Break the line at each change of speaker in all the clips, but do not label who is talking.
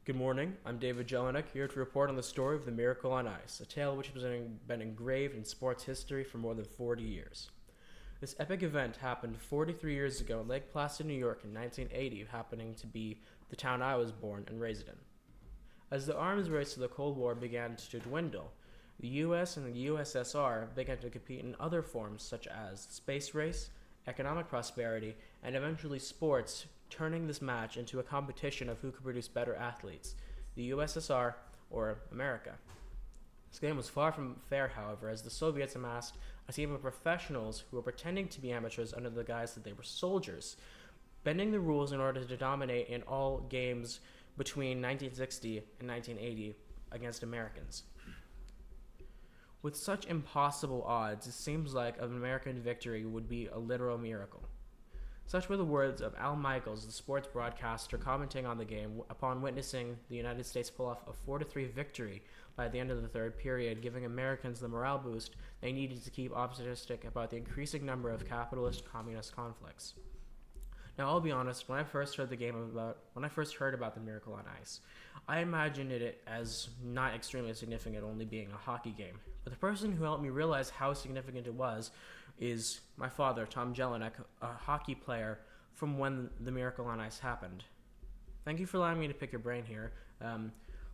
Good morning. I'm David Jelinek, here to report on the story of the Miracle on Ice, a tale which has been engraved in sports history for more than 40 years. This epic event happened 43 years ago in Lake Placid, New York in 1980, happening to be the town I was born and raised in. As the arms race of the Cold War began to dwindle, the US and the USSR began to compete in other forms such as space race, economic prosperity, and eventually sports, turning this match into a competition of who could produce better athletes, the USSR or America. This game was far from fair, however, as the Soviets amassed a team of professionals who were pretending to be amateurs under the guise that they were soldiers, bending the rules in order to dominate in all games between 1960 and 1980 against Americans. With such impossible odds, it seems like an American victory would be a literal miracle. Such were the words of Al Michaels, the sports broadcaster, commenting on the game upon witnessing the United States pull off a 4-3 victory by the end of the third period, giving Americans the morale boost they needed to keep optimistic about the increasing number of capitalist-communist conflicts. Now, I'll be honest. When I first heard about the Miracle on Ice, I imagined it as not extremely significant, only being a hockey game. But the person who helped me realize how significant it was is my father, Tom Jelinek, a hockey player from when the Miracle on Ice happened. Thank you for allowing me to pick your brain here. Let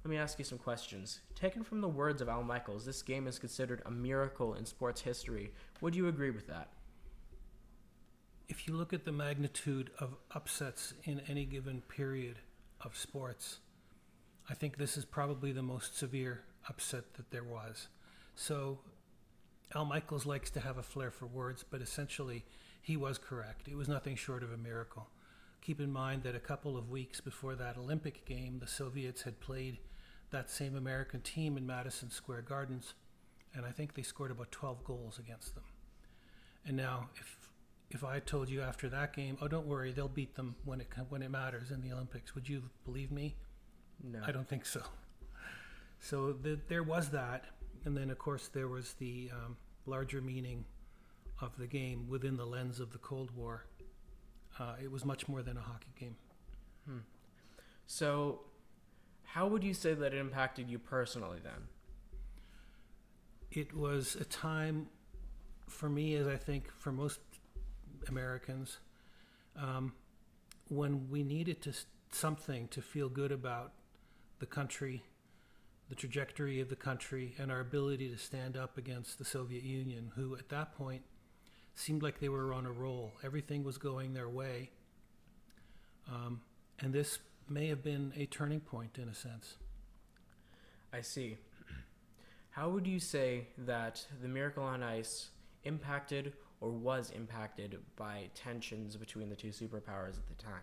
me ask you some questions. Taken from the words of Al Michaels, this game is considered a miracle in sports history. Would you agree with that?
If you look at the magnitude of upsets in any given period of sports, I think this is probably the most severe upset that there was. So Al Michaels likes to have a flair for words, but essentially he was correct. It was nothing short of a miracle. Keep in mind that a couple of weeks before that Olympic game, the Soviets had played that same American team in Madison Square Gardens, and I think they scored about 12 goals against them. And now, if I told you after that game, oh, don't worry, they'll beat them when it matters in the Olympics, would you believe me?
No.
I don't think so. So there was that, and then of course there was the larger meaning of the game within the lens of the Cold War. It was much more than a hockey game.
So, how would you say that it impacted you personally then?
It was a time for me, as I think for most Americans, when we needed something to feel good about the country, the trajectory of the country, and our ability to stand up against the Soviet Union, who at that point seemed like they were on a roll. Everything was going their way. And this may have been a turning point in a sense.
I see. How would you say that the Miracle on Ice impacted or was impacted by tensions between the two superpowers at the time?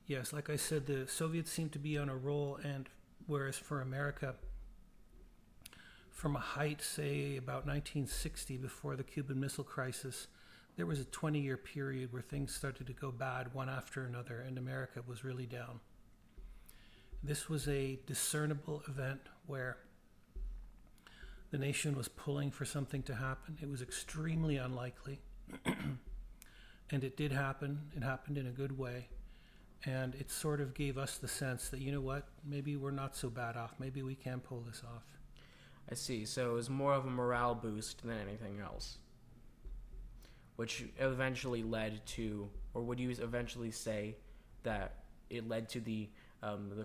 Yes, like I said, the Soviets seemed to be on a roll, and whereas for America, from a height, say, about 1960, before the Cuban Missile Crisis, there was a 20-year period where things started to go bad one after another, and America was really down. This was a discernible event where the nation was pulling for something to happen. It was extremely unlikely, and it did happen. It happened in a good way, and it sort of gave us the sense that, you know what, maybe we're not so bad off. Maybe we can pull this off.
I see. So it was more of a morale boost than anything else, which eventually led to, or would you eventually say that it led to the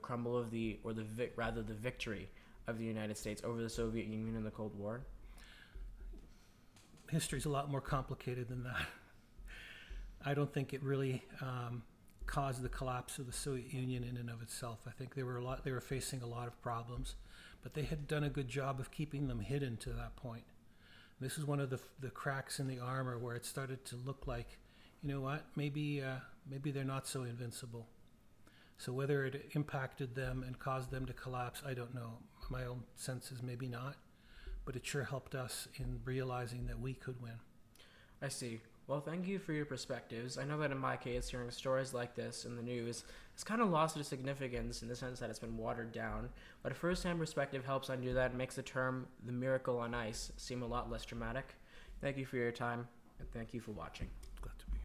crumble of the victory of the United States over the Soviet Union in the Cold War?
History's a lot more complicated than that. I don't think it really caused the collapse of the Soviet Union in and of itself. I think they were facing a lot of problems, but they had done a good job of keeping them hidden to that point. This is one of the cracks in the armor where it started to look like, you know what, maybe they're not so invincible. So whether it impacted them and caused them to collapse, I don't know. My own sense is maybe not, but it sure helped us in realizing that we could win.
I see. Well, thank you for your perspectives. I know that in my case, hearing stories like this in the news has kind of lost its significance in the sense that it's been watered down, but a first-hand perspective helps undo that and makes the term "the Miracle on Ice" seem a lot less dramatic. Thank you for your time, and thank you for watching.